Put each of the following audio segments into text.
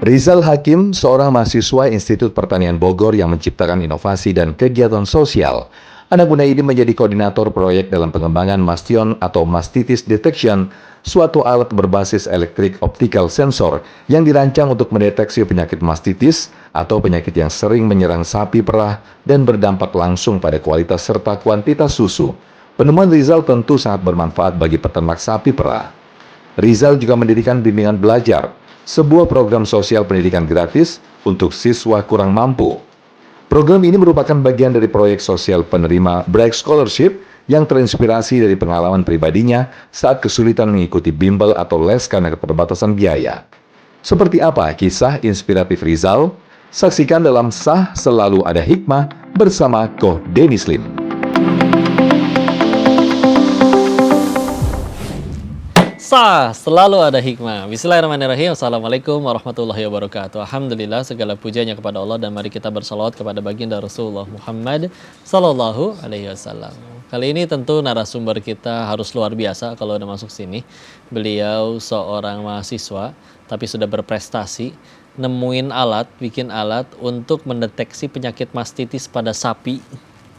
Rizal Hakim, seorang mahasiswa Institut Pertanian Bogor yang menciptakan inovasi dan kegiatan sosial. Anak muda ini menjadi koordinator proyek dalam pengembangan Mastion atau Mastitis Detection, suatu alat berbasis elektrik optical sensor yang dirancang untuk mendeteksi penyakit mastitis atau penyakit yang sering menyerang sapi perah dan berdampak langsung pada kualitas serta kuantitas susu. Penemuan Rizal tentu sangat bermanfaat bagi peternak sapi perah. Rizal juga mendirikan bimbingan belajar, sebuah program sosial pendidikan gratis untuk siswa kurang mampu. Program ini merupakan bagian dari proyek sosial penerima Bright Scholarship yang terinspirasi dari pengalaman pribadinya saat kesulitan mengikuti bimbel atau les karena keterbatasan biaya. Seperti apa kisah inspiratif Rizal? Saksikan dalam Sah Selalu Ada Hikmah bersama Koh Dennis Lim. Selalu ada hikmah. Bismillahirrahmanirrahim. Assalamualaikum warahmatullahi wabarakatuh. Alhamdulillah, segala pujanya kepada Allah dan mari kita bersalawat kepada baginda Rasulullah Muhammad sallallahu alaihi wasallam. Kali ini tentu narasumber kita harus luar biasa kalau udah masuk sini. Beliau seorang mahasiswa tapi sudah berprestasi, nemuin alat, bikin alat untuk mendeteksi penyakit mastitis pada sapi,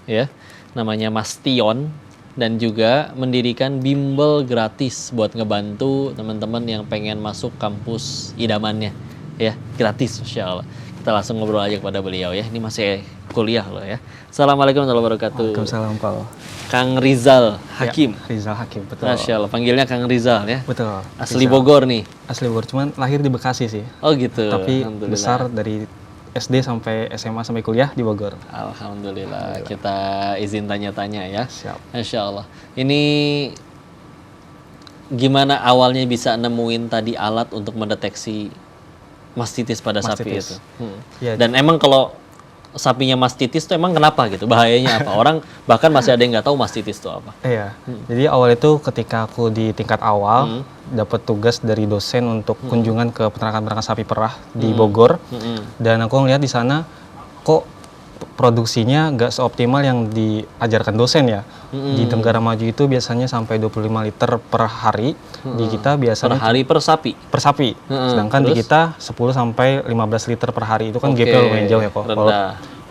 ya. Namanya Mastion. Dan juga mendirikan bimbel gratis buat ngebantu teman-teman yang pengen masuk kampus idamannya, ya, gratis, Masya Allah. Kita langsung ngobrol aja kepada beliau, ya. Ini masih kuliah loh, ya. Assalamualaikum warahmatullahi wabarakatuh. Waalaikumsalam, Pak. Kang Rizal Hakim. Ya, Rizal Hakim, betul. Masya Allah, panggilnya Kang Rizal, ya. Betul. Asli Rizal. Bogor nih. Asli Bogor, cuman lahir di Bekasi sih. Oh gitu. Tapi besar dari SD sampai SMA sampai kuliah di Bogor. Alhamdulillah. Kita izin tanya-tanya, ya. Siap. Masya Allah. Ini gimana awalnya bisa nemuin tadi alat untuk mendeteksi mastitis pada sapi itu? Ya, Dan emang kalau sapinya mastitis itu emang kenapa gitu? Bahayanya apa? Orang bahkan masih ada yang nggak tahu mastitis itu apa. Iya. Jadi awal itu ketika aku di tingkat awal dapat tugas dari dosen untuk kunjungan ke peternakan sapi perah di Bogor. Dan aku ngeliat di sana kok produksinya nggak seoptimal yang diajarkan dosen ya. Di negara maju itu biasanya sampai 25 liter per hari. Di kita biasanya Per hari per sapi. per sapi. Sedangkan di kita 10 sampai 15 liter per hari. Itu kan gapnya lumayan jauh ya kok.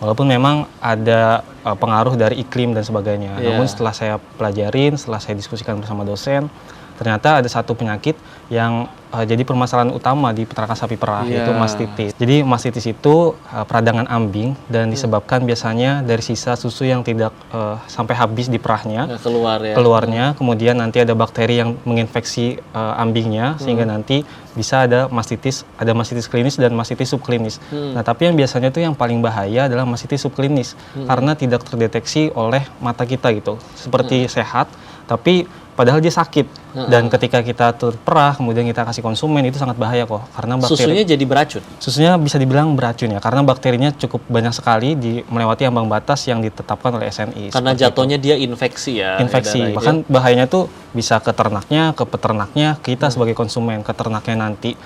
Walaupun memang ada pengaruh dari iklim dan sebagainya. Namun setelah saya pelajarin, setelah saya diskusikan bersama dosen, ternyata ada satu penyakit yang jadi permasalahan utama di peternakan sapi perah, yaitu mastitis. Jadi mastitis itu peradangan ambing dan disebabkan biasanya dari sisa susu yang tidak sampai habis di perahnya. Keluarnya, kemudian nanti ada bakteri yang menginfeksi ambingnya, sehingga nanti bisa ada mastitis klinis dan mastitis subklinis. Nah, tapi yang biasanya itu yang paling bahaya adalah mastitis subklinis, karena tidak terdeteksi oleh mata kita gitu. Seperti sehat, tapi padahal dia sakit. Dan ketika kita terperah, kemudian kita kasih konsumen, itu sangat bahaya kok. Karena bakteri, susunya jadi beracun? Susunya bisa dibilang beracun ya, karena bakterinya cukup banyak sekali melewati ambang batas yang ditetapkan oleh SNI. Karena jatuhnya dia infeksi ya? Infeksi, bahkan bahayanya tuh bisa ke ternaknya, ke peternaknya, kita sebagai konsumen. Ke ternaknya nanti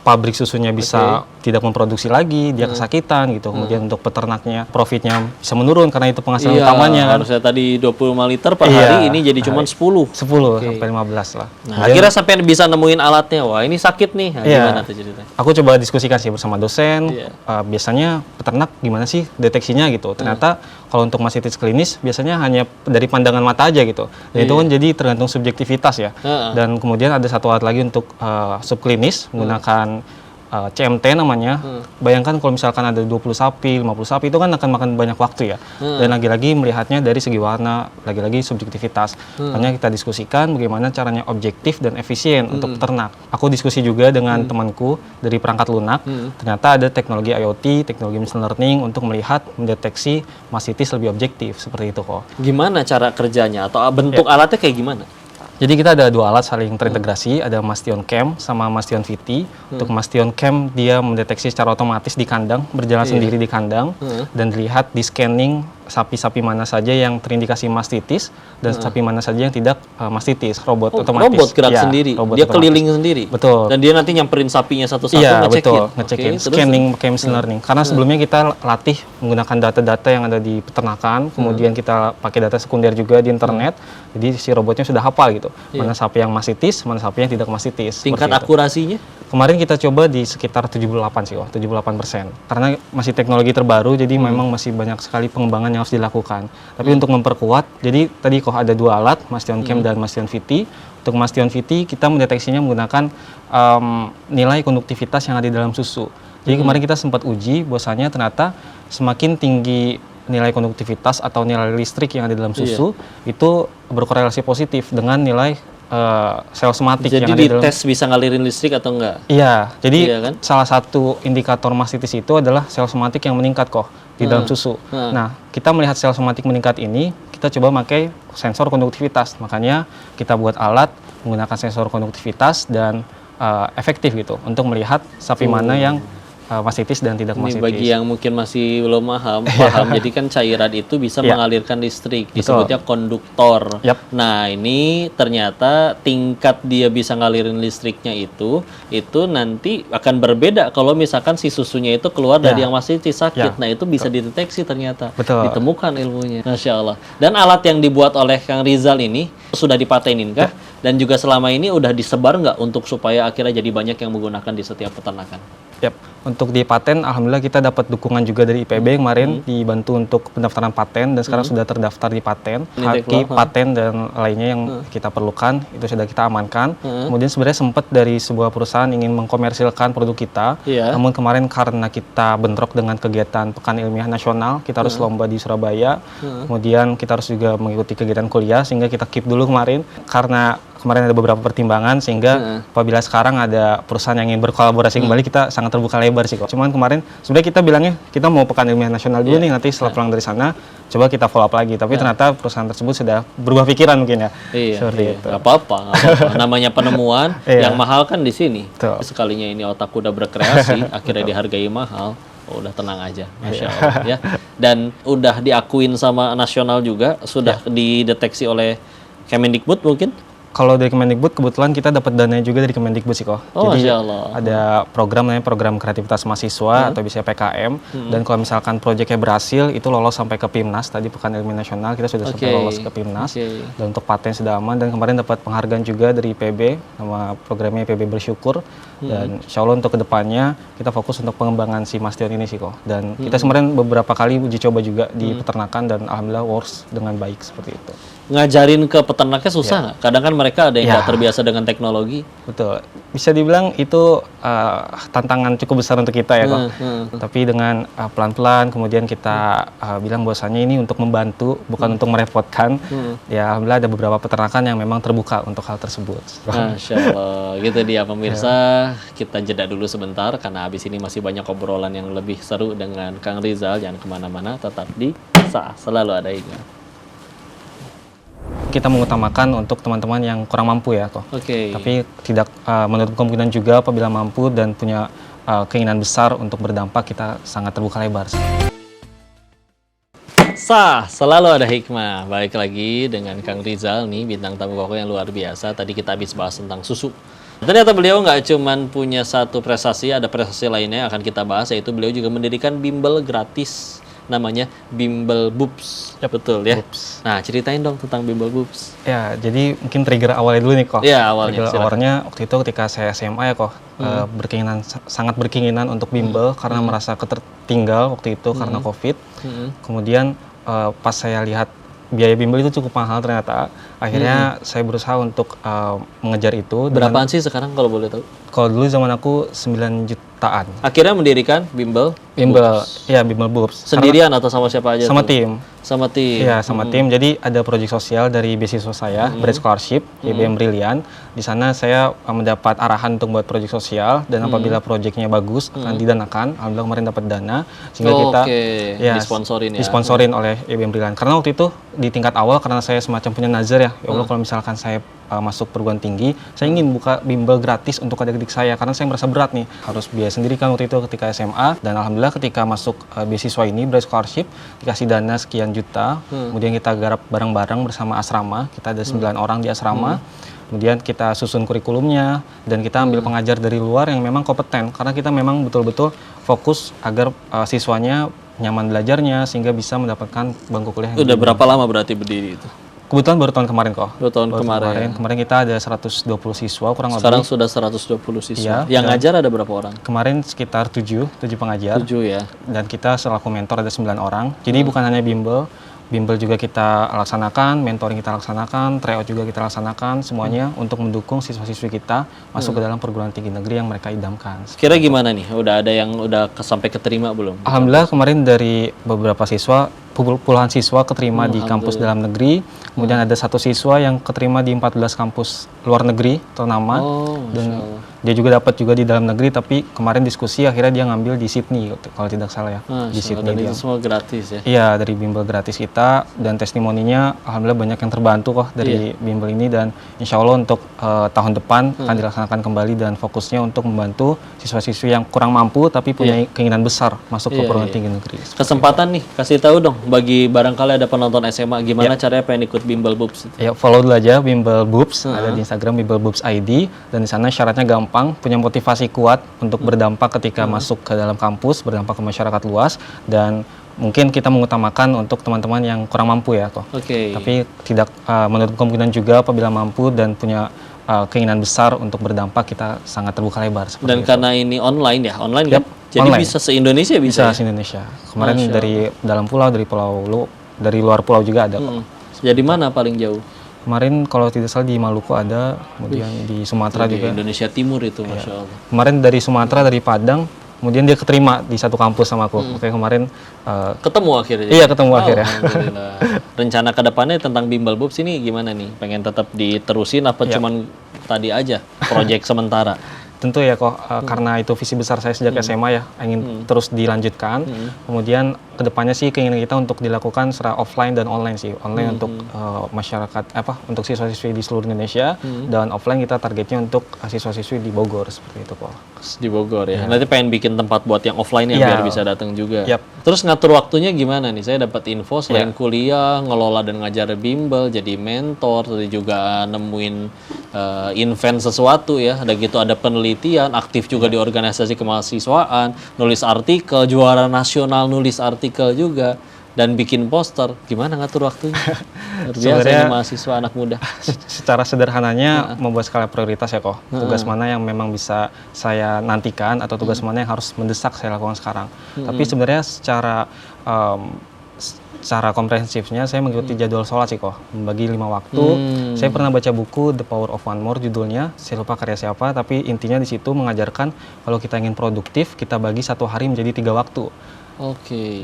pabrik susunya bisa tidak memproduksi lagi, dia kesakitan gitu. Kemudian untuk peternaknya profitnya bisa menurun karena itu penghasilan utamanya. Harusnya tadi 25 liter per hari, ini jadi cuma 10 sampai 15 lah. Nah, akhirnya sampai bisa nemuin alatnya, wah ini sakit nih. Nah, gimana tuh ceritanya? Aku coba diskusikan sih bersama dosen, biasanya peternak gimana sih deteksinya gitu. Ternyata kalau untuk mastitis klinis biasanya hanya dari pandangan mata aja gitu. Dan itu kan jadi tergantung subjektivitas ya. Dan kemudian ada satu alat lagi untuk subklinis menggunakan CMT namanya. Bayangkan kalau misalkan ada 20 sapi, 50 sapi, itu kan akan makan banyak waktu ya. Dan lagi-lagi melihatnya dari segi warna, lagi-lagi subjektivitas. Makanya kita diskusikan bagaimana caranya objektif dan efisien untuk peternak. Aku diskusi juga dengan temanku dari perangkat lunak. Ternyata ada teknologi IoT, teknologi machine learning untuk melihat, mendeteksi mastitis lebih objektif, seperti itu kok. Gimana cara kerjanya atau bentuk alatnya kayak gimana? Jadi kita ada dua alat saling terintegrasi, ada Mastion Cam sama Mastion VT. Untuk Mastion Cam dia mendeteksi secara otomatis di kandang, berjalan sendiri di kandang, dan dilihat di scanning sapi-sapi mana saja yang terindikasi mastitis dan sapi mana saja yang tidak mastitis. Robot otomatis. Robot gerak sendiri, dia otomatis keliling sendiri. Betul. Dan dia nanti nyamperin sapinya satu-satu, ngecekin, scanning pakai machine learning. Karena sebelumnya kita latih menggunakan data-data yang ada di peternakan, kemudian kita pakai data sekunder juga di internet. Jadi si robotnya sudah hafal gitu, mana sapi yang mastitis, mana sapi yang tidak mastitis. Tingkat akurasinya? Kemarin kita coba di sekitar 78 sih, 78%. Karena masih teknologi terbaru, jadi memang masih banyak sekali pengembangan yang harus dilakukan. Tapi untuk memperkuat, jadi tadi ada 2 alat, Mastion Cam dan Mastion VT. Untuk Mastion VT, kita mendeteksinya menggunakan nilai konduktivitas yang ada di dalam susu. Jadi kemarin kita sempat uji, bahwasanya ternyata semakin tinggi nilai konduktivitas atau nilai listrik yang ada di dalam susu, itu berkorelasi positif dengan nilai sel somatik yang ada di dalam. Jadi dites bisa ngalirin listrik atau enggak? Iya, jadi Iya kan? salah satu indikator mastitis itu adalah sel somatik yang meningkat kok di dalam susu. Nah, kita melihat sel somatik meningkat ini, kita coba pakai sensor konduktivitas. Makanya kita buat alat menggunakan sensor konduktivitas dan efektif gitu untuk melihat sapi mana yang mastitis dan tidak Ini mastitis. bagi yang mungkin masih belum paham. Jadi kan cairan itu bisa mengalirkan listrik, disebutnya konduktor. Nah, ini ternyata tingkat dia bisa ngalirin listriknya itu nanti akan berbeda kalau misalkan si susunya itu keluar dari yang mastitis sakit. Nah, itu bisa dideteksi ternyata. Ditemukan ilmunya. Masya Allah. Dan alat yang dibuat oleh Kang Rizal ini sudah dipatenin kah? Dan juga selama ini udah disebar nggak untuk supaya akhirnya jadi banyak yang menggunakan di setiap peternakan? Untuk di paten, alhamdulillah kita dapat dukungan juga dari IPB kemarin, dibantu untuk pendaftaran paten dan sekarang sudah terdaftar di paten. Haki, paten dan lainnya yang kita perlukan itu sudah kita amankan. Kemudian sebenarnya sempat dari sebuah perusahaan ingin mengkomersilkan produk kita, namun kemarin karena kita bentrok dengan kegiatan Pekan Ilmiah Nasional, kita harus lomba di Surabaya. Kemudian kita harus juga mengikuti kegiatan kuliah sehingga kita keep dulu kemarin karena kemarin ada beberapa pertimbangan sehingga apabila sekarang ada perusahaan yang ingin berkolaborasi kembali, kita sangat terbuka lebar sih kok. Cuman kemarin sebenarnya kita bilangnya kita mau Pekan Ilmiah Nasional dulu nih, nanti setelah pulang dari sana coba kita follow up lagi. Tapi ternyata perusahaan tersebut sudah berubah pikiran mungkin ya. Seperti itu. Gak apa-apa. Namanya penemuan yang mahal kan di sini. Sekalinya ini otak udah berkreasi, akhirnya dihargai mahal. Udah tenang aja, Masya Allah ya. Dan udah diakuin sama nasional juga, sudah dideteksi oleh Kemendikbud mungkin? Kalau dari Kemendikbud kebetulan kita dapat dana juga dari Kemendikbud sih kok. Jadi Masya Allah. ada program namanya program kreativitas mahasiswa atau bisa PKM. Dan kalau misalkan proyeknya berhasil itu lolos sampai ke PIMNAS. Tadi Pekan Ilmiah Nasional kita sudah sampai lolos ke PIMNAS. Dan untuk paten sudah aman dan kemarin dapat penghargaan juga dari IPB, nama programnya IPB Bersyukur. Dan insya Allah untuk kedepannya kita fokus untuk pengembangan si Mastion ini sih kok. Dan kita kemarin beberapa kali uji coba juga di peternakan dan alhamdulillah works dengan baik seperti itu. Ngajarin ke peternaknya susah nggak? Kadang kan mereka ada yang nggak terbiasa dengan teknologi. Betul. Bisa dibilang itu tantangan cukup besar untuk kita ya kok. Tapi dengan pelan-pelan kemudian kita bilang bahwasannya ini untuk membantu bukan untuk merepotkan. Ya alhamdulillah ada beberapa peternakan yang memang terbuka untuk hal tersebut. Masya Allah. Gitu dia pemirsa. Kita jeda dulu sebentar karena habis ini masih banyak obrolan yang lebih seru dengan Kang Rizal. Jangan kemana-mana, tetap di Selalu Ada Hikmah. Kita mengutamakan untuk teman-teman yang kurang mampu ya kok. Tapi tidak menutup kemungkinan juga apabila mampu dan punya keinginan besar untuk berdampak, kita sangat terbuka lebar. Selalu Ada Hikmah. Balik lagi dengan Kang Rizal nih, bintang tamu pokok yang luar biasa. Tadi kita habis bahas tentang susu. Ternyata beliau nggak cuman punya satu prestasi, ada prestasi lainnya yang akan kita bahas, yaitu beliau juga mendirikan bimbel gratis. Namanya Bimbel Boobs. Betul ya? Boobs. Nah, ceritain dong tentang Bimbel Boobs. Ya, jadi mungkin trigger awalnya dulu nih kok. Ya, awalnya. Awalnya waktu itu ketika saya SMA ya kok, sangat berkeinginan untuk bimbel karena merasa ketertinggal waktu itu karena COVID. Kemudian pas saya lihat biaya bimbel itu cukup mahal ternyata, akhirnya saya berusaha untuk mengejar itu. Berapaan sih sekarang kalau boleh tahu? Kalau dulu zaman aku 9 jutaan. Akhirnya mendirikan Bimbel Boobs. Ya, Bimbel Boobs. Sendirian atau sama siapa aja? Sama tuh? tim. Sama tim. Iya, sama tim. Jadi ada proyek sosial dari beasiswa saya, Bread Scholarship, IBM Brilliant. Di sana saya mendapat arahan untuk buat proyek sosial dan apabila proyeknya bagus akan didanakan. Alhamdulillah kemarin dapat dana sehingga kita disponsorin oleh IBM Brilliant. Karena waktu itu di tingkat awal karena saya semacam punya nazar ya Allah kalau misalkan saya masuk perguruan tinggi, saya ingin buka bimbel gratis untuk adik-adik saya karena saya merasa berat nih, harus biaya sendiri kan waktu itu ketika SMA. Dan alhamdulillah ketika masuk beasiswa ini Bread Scholarship dikasih dana sekian juta, kemudian kita garap bareng-bareng bersama asrama, kita ada 9 orang di asrama. Kemudian kita susun kurikulumnya dan kita ambil pengajar dari luar yang memang kompeten karena kita memang betul-betul fokus agar siswanya nyaman belajarnya sehingga bisa mendapatkan bangku kuliah. Udah berapa lama berarti berdiri itu? Kebetulan baru tahun kemarin kok. Baru tahun kemarin. Kemarin kita ada 120 siswa kurang lebih. Sekarang sudah 120 siswa. Iya, Yang ngajar ada berapa orang? Kemarin sekitar 7 pengajar. 7 ya. Dan kita selaku mentor ada 9 orang. Jadi bukan hanya bimbel juga kita laksanakan, mentoring kita laksanakan, tryout juga kita laksanakan, semuanya untuk mendukung siswa-siswi kita masuk ke dalam perguruan tinggi negeri yang mereka idamkan. Kira gimana nih? Udah ada yang sampai keterima belum? Alhamdulillah kemarin dari beberapa siswa, puluhan siswa keterima di kampus dalam negeri, kemudian ada 1 siswa yang keterima di 14 kampus luar negeri ternama, dan dia juga dapat juga di dalam negeri, tapi kemarin diskusi akhirnya dia ngambil di Sydney kalau tidak salah ya. Di Sydney. Dan itu semua gratis ya? Iya, dari bimbel gratis kita, dan testimoninya alhamdulillah banyak yang terbantu kok dari bimbel ini, dan insya Allah untuk tahun depan akan dilaksanakan kembali, dan fokusnya untuk membantu siswa-siswi yang kurang mampu tapi punya keinginan besar masuk ke perguruan tinggi negeri. Kesempatan nih, kasih tahu dong bagi barangkali ada penonton SMA gimana caranya pengen ikut bimbel BUBS itu? Ya, follow dulu aja bimbel BUBS, ada di Instagram bimbel BUBS ID, dan di sana syaratnya gampang, punya motivasi kuat untuk berdampak ketika masuk ke dalam kampus, berdampak ke masyarakat luas, dan mungkin kita mengutamakan untuk teman-teman yang kurang mampu ya kok. Tapi tidak menutup kemungkinan juga apabila mampu dan punya keinginan besar untuk berdampak, kita sangat terbuka lebar. Dan itu. Karena ini online ya, online kan? Jadi online. Bisa se-Indonesia bisa ya? Se-Indonesia. Kemarin dari dalam pulau, dari luar pulau juga ada kok. Jadi mana paling jauh? Kemarin kalau tidak salah di Maluku ada, kemudian di Sumatera juga. Indonesia Timur itu, Masya Allah. Kemarin dari Sumatera, dari Padang, kemudian dia keterima di satu kampus sama aku. Makanya kemarin ketemu akhirnya. Iya, ketemu akhirnya. Alhamdulillah. Rencana kedepannya tentang bimbel BUBS ini gimana nih? Pengen tetap diterusin apa cuman tadi aja proyek sementara? Tentu ya kok, karena itu visi besar saya sejak SMA ya, ingin terus dilanjutkan. Kemudian kedepannya sih keinginan kita untuk dilakukan secara offline dan online sih. Online untuk masyarakat, untuk siswa-siswi di seluruh Indonesia, dan offline kita targetnya untuk siswa-siswi di Bogor, seperti itu kok. Di Bogor ya? Nanti pengen bikin tempat buat yang offline ya, biar bisa datang juga. Terus ngatur waktunya gimana nih? Saya dapat info selain kuliah, ngelola dan ngajar bimbel, jadi mentor, tadi juga nemuin invent sesuatu ya, ada gitu ada penelitian, aktif juga di organisasi kemahasiswaan, nulis artikel, juara nasional nulis artikel juga, dan bikin poster. Gimana ngatur waktunya? Biasa ini mahasiswa anak muda. Secara sederhananya membuat skala prioritas ya kok. Tugas mana yang memang bisa saya nantikan atau tugas mana yang harus mendesak saya lakukan sekarang. Tapi sebenarnya secara komprehensifnya saya mengikuti jadwal sholat sih kok, membagi 5 waktu. Saya pernah baca buku The Power of One More judulnya, saya lupa karya siapa, tapi intinya di situ mengajarkan kalau kita ingin produktif, kita bagi 1 hari menjadi 3 waktu.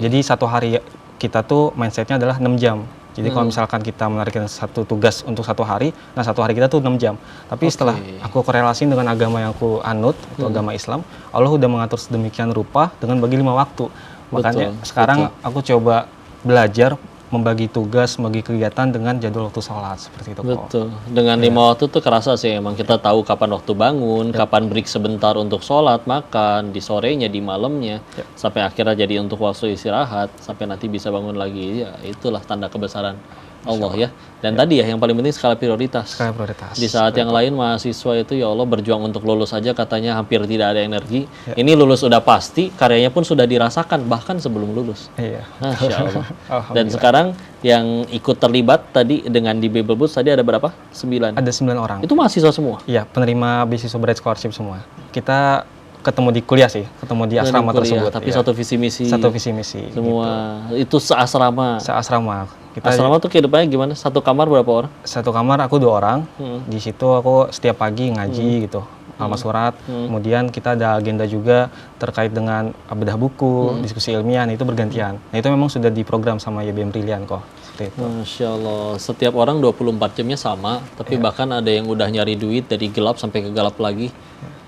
Jadi 1 hari kita tuh mindsetnya adalah 6 jam. Jadi kalau misalkan kita menarikkan satu tugas untuk 1 hari, nah 1 hari kita tuh 6 jam. Tapi setelah aku korelasi dengan agama yang aku anut, itu agama Islam, Allah udah mengatur sedemikian rupa dengan bagi 5 waktu. Makanya sekarang aku coba belajar membagi tugas, membagi kegiatan dengan jadwal waktu sholat seperti itu. Betul. Dengan 5 waktu tuh kerasa sih emang kita tahu kapan waktu bangun, kapan break sebentar untuk sholat, makan, di sorenya, di malamnya, sampai akhirnya jadi untuk waktu istirahat, sampai nanti bisa bangun lagi. Ya itulah tanda kebesaran Allah ya. Dan tadi ya yang paling penting skala prioritas. Skala prioritas. Di saat yang lain mahasiswa itu ya Allah berjuang untuk lulus saja katanya hampir tidak ada energi. Ini lulus udah pasti, karyanya pun sudah dirasakan bahkan sebelum lulus. Masya Allah. Dan sekarang yang ikut terlibat tadi dengan di bimbel BUBS tadi ada berapa? 9. Ada 9 orang. Itu mahasiswa semua? Iya, penerima beasiswa Bright Scholarship semua. Kita ketemu di kuliah sih, ketemu di asrama tersebut. Tapi satu visi misi. Satu visi misi. Semua gitu. Itu seasrama. Seasrama. Asrama tuh kehidupannya gimana? Satu kamar berapa orang? Satu kamar aku 2 orang. Di situ aku setiap pagi ngaji gitu, alma surat. Kemudian kita ada agenda juga terkait dengan bedah buku, diskusi ilmiah, itu bergantian. Nah itu memang sudah diprogram sama YBM Brilian kok. Seperti itu. Masya Allah. Setiap orang 24 jamnya sama, tapi bahkan ada yang udah nyari duit dari gelap sampai ke gelap lagi.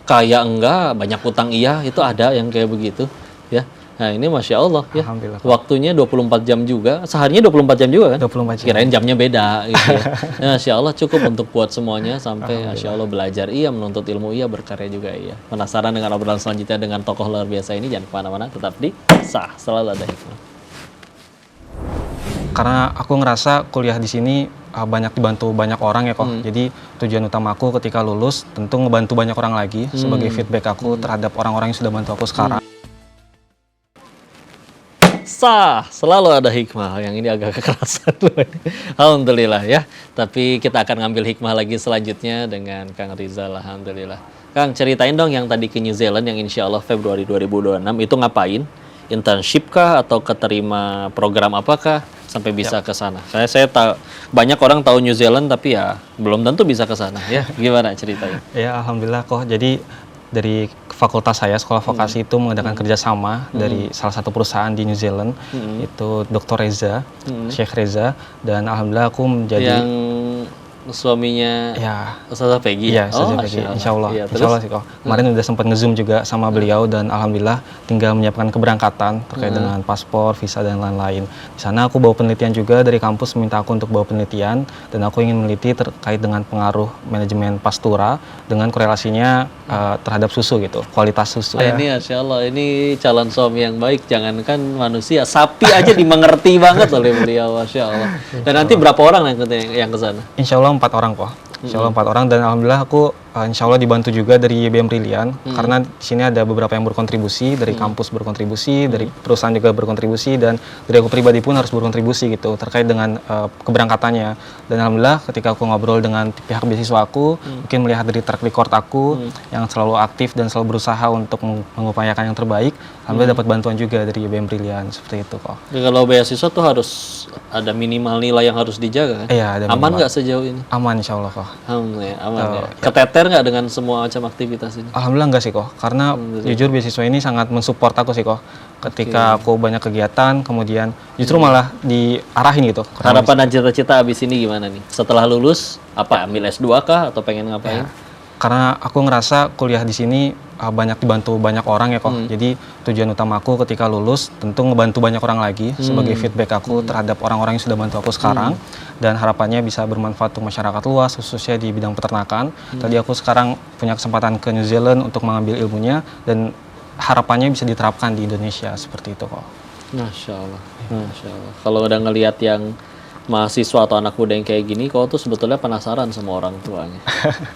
Kaya enggak, banyak utang iya, itu ada yang kayak begitu ya. Nah ini Masya Allah ya, waktunya 24 jam juga, seharinya 24 jam juga kan? 24 jam. Kirain jamnya beda gitu ya. Nah, Masya Allah cukup untuk buat semuanya sampai Masya Allah belajar iya, menuntut ilmu iya, berkarya juga iya. Penasaran dengan obrolan selanjutnya dengan tokoh luar biasa ini, jangan kemana-mana, tetap di Sah, selalu ada hikmah. Karena aku ngerasa kuliah di sini banyak dibantu banyak orang ya kok. Jadi tujuan utama aku ketika lulus tentu ngebantu banyak orang lagi sebagai feedback aku terhadap orang-orang yang sudah bantu aku sekarang. Selalu ada hikmah. Yang ini agak kekerasan. Alhamdulillah ya. Tapi kita akan ngambil hikmah lagi selanjutnya dengan Kang Rizal. Alhamdulillah. Kang, ceritain dong yang tadi ke New Zealand yang insya Allah Februari 2026 itu ngapain? Internship kah atau keterima program apakah sampai bisa ke sana? Saya tahu banyak orang tahu New Zealand tapi ya belum tentu bisa ke sana ya. Gimana ceritanya? Ya, alhamdulillah kok. Jadi dari fakultas saya, sekolah vokasi itu mengadakan kerjasama dari salah satu perusahaan di New Zealand, itu Dr. Reza, Sheikh Reza, dan alhamdulillah aku menjadi Yang suaminya ya. Ustazah Peggy. Iya, Ustazah Peggy. Insya Allah. Iya, Insya Allah sih kok. Kemarin udah sempat nge-zoom juga sama beliau dan alhamdulillah tinggal menyiapkan keberangkatan terkait dengan paspor, visa dan lain-lain. Di sana aku bawa penelitian juga dari kampus minta aku untuk bawa penelitian dan aku ingin meneliti terkait dengan pengaruh manajemen pastura dengan korelasinya terhadap susu gitu, kualitas susu. Ini Masya Allah, ini calon suami yang baik, jangankan manusia, sapi aja dimengerti banget oleh beliau, Masya Allah. Dan nanti berapa orang yang ke sana? Insya Allah 4 orang kok. Insya Allah 4 orang dan alhamdulillah aku insya Allah dibantu juga dari YBM Brilian karena di sini ada beberapa yang berkontribusi, dari kampus berkontribusi, dari perusahaan juga berkontribusi dan dari aku pribadi pun harus berkontribusi gitu terkait dengan keberangkatannya. Dan alhamdulillah ketika aku ngobrol dengan pihak beasiswa aku, mungkin melihat dari track record aku yang selalu aktif dan selalu berusaha untuk mengupayakan yang terbaik, alhamdulillah dapat bantuan juga dari YBM Brilian seperti itu kok. Jadi kalau beasiswa tuh harus ada minimal nilai yang harus dijaga kan? Iya, ada aman minimal. nggak sejauh ini? Aman insya Allah kok. Alhamdulillah, aman ya. Keteter nggak dengan semua macam aktivitas ini? Alhamdulillah enggak sih kok, karena jujur beasiswa ini sangat mensupport aku sih kok. Ketika aku banyak kegiatan, kemudian justru malah diarahin gitu. Harapan dan cita-cita abis ini gimana nih? Setelah lulus, apa ambil S2 kah atau pengen ngapain? Karena aku ngerasa kuliah di sini banyak dibantu banyak orang ya kok. Jadi tujuan utama aku ketika lulus tentu ngebantu banyak orang lagi sebagai feedback aku terhadap orang-orang yang sudah bantu aku sekarang dan harapannya bisa bermanfaat untuk masyarakat luas khususnya di bidang peternakan. Tadi aku sekarang punya kesempatan ke New Zealand untuk mengambil ilmunya dan harapannya bisa diterapkan di Indonesia seperti itu kok. Masya Allah, Masya Allah. Kalau udah ngelihat yang mahasiswa atau anak muda yang kayak gini, kau tuh sebetulnya penasaran sama orang tuanya.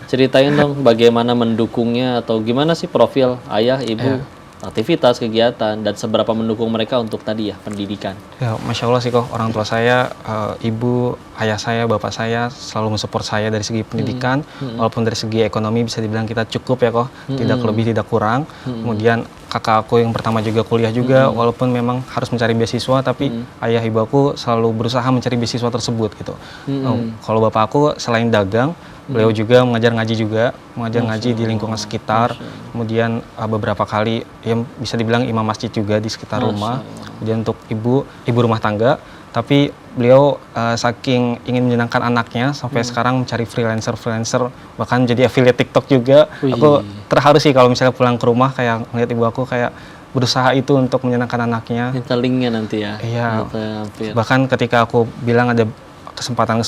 Ceritain dong bagaimana mendukungnya atau gimana sih profil ayah, ibu, aktivitas, kegiatan, dan seberapa mendukung mereka untuk tadi ya, pendidikan. Ya, Masya Allah sih kok, orang tua saya, ibu, ayah saya, bapak saya selalu mensupport saya dari segi pendidikan, walaupun dari segi ekonomi bisa dibilang kita cukup ya kok, tidak lebih, tidak kurang. Kemudian kakak aku yang pertama juga kuliah juga, walaupun memang harus mencari beasiswa, tapi ayah ibu aku selalu berusaha mencari beasiswa tersebut gitu. Kalau bapak aku selain dagang, beliau juga mengajar ngaji di lingkungan sekitar. Kemudian beberapa kali ya bisa dibilang imam masjid juga di sekitar rumah. Kemudian untuk ibu rumah tangga, tapi beliau saking ingin menyenangkan anaknya sampai sekarang mencari freelancer bahkan jadi affiliate TikTok juga. Aku terharu sih kalau misalnya pulang ke rumah kayak melihat ibu aku kayak berusaha itu untuk menyenangkan anaknya. Minta linknya nanti ya. Iya. Bahkan ketika aku bilang ada kesempatan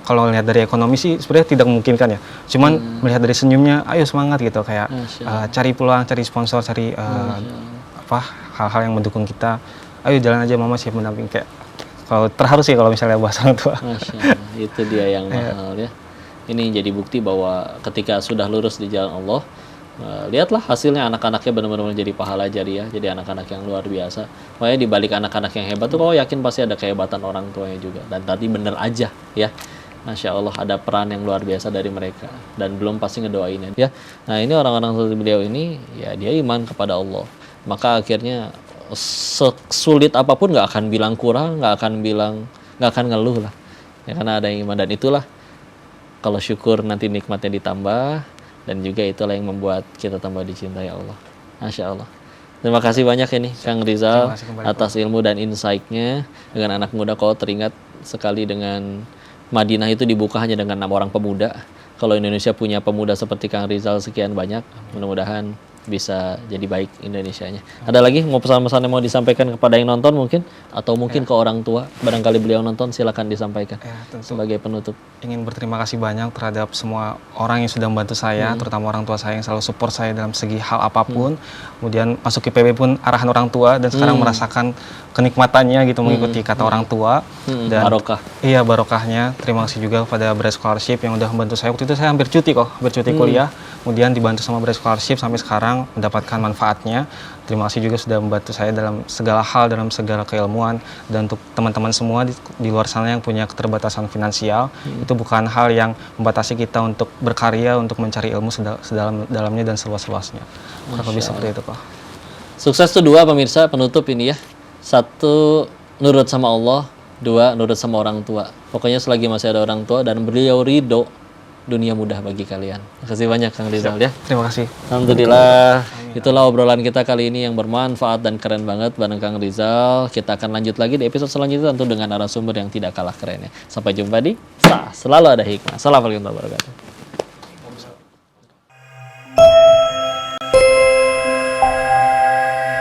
kalau lihat dari ekonomi sih sebenarnya tidak memungkinkan ya. Cuman melihat dari senyumnya, ayo semangat gitu kayak cari peluang, cari sponsor, cari hal-hal yang mendukung kita. Ayo jalan aja mama siap mendamping kayak. Kalau terharu sih kalau misalnya bahas orang tua. Masya Allah, itu dia yang mahal ya. Ini jadi bukti bahwa ketika sudah lurus di jalan Allah, lihatlah hasilnya anak-anaknya benar-benar jadi pahala jariah, jadi anak-anak yang luar biasa. Makanya di balik anak-anak yang hebat tuh kau yakin pasti ada kehebatan orang tuanya juga. Dan tadi bener aja ya. Masya Allah ada peran yang luar biasa dari mereka dan belum pasti ngedoain ya. Nah ini orang-orang seperti beliau ini ya dia iman kepada Allah, maka akhirnya sesulit apapun nggak akan bilang kurang, nggak akan ngeluh lah ya, karena ada yang iman. Dan itulah kalau syukur nanti nikmatnya ditambah dan juga itulah yang membuat kita tambah dicintai Allah. Masya Allah. Terima kasih banyak ini Kang Rizal atas ilmu dan insight-nya. Dengan anak muda kau teringat sekali dengan Madinah itu dibuka hanya dengan 6 orang pemuda. Kalau Indonesia punya pemuda seperti Kang Rizal sekian banyak, mudah-mudahan bisa jadi baik Indonesianya. Ada lagi mau pesan-pesan yang mau disampaikan kepada yang nonton mungkin? Atau mungkin ke orang tua, barangkali beliau nonton, silakan disampaikan sebagai penutup. Ingin berterima kasih banyak terhadap semua orang yang sudah membantu saya, terutama orang tua saya yang selalu support saya dalam segi hal apapun. Kemudian masuk IPB pun arahan orang tua dan sekarang merasakan kenikmatannya gitu mengikuti kata orang tua. Dan barokah. Iya, barokahnya. Terima kasih juga kepada Bright Scholarship yang udah membantu saya. Waktu itu saya hampir cuti kuliah. Kemudian dibantu sama Bright Scholarship sampai sekarang. sekarang mendapatkan manfaatnya. Terima kasih juga sudah membantu saya dalam segala hal, dalam segala keilmuan. Dan untuk teman-teman semua di luar sana yang punya keterbatasan finansial, itu bukan hal yang membatasi kita untuk berkarya, untuk mencari ilmu sedalam-dalamnya dan seluas-luasnya. Kurang lebih seperti itu, Pak. Sukses tuh 2 pemirsa, penutup ini ya. 1, nurut sama Allah. 2, nurut sama orang tua. Pokoknya selagi masih ada orang tua dan beliau ridho, dunia mudah bagi kalian. Terima kasih banyak Kang Rizal ya. Terima kasih. Alhamdulillah. Itulah obrolan kita kali ini yang bermanfaat dan keren banget bareng Kang Rizal. Kita akan lanjut lagi di episode selanjutnya tentu dengan narasumber yang tidak kalah keren ya. Sampai jumpa di Selalu Ada Hikmah. Assalamualaikum warahmatullahi wabarakatuh.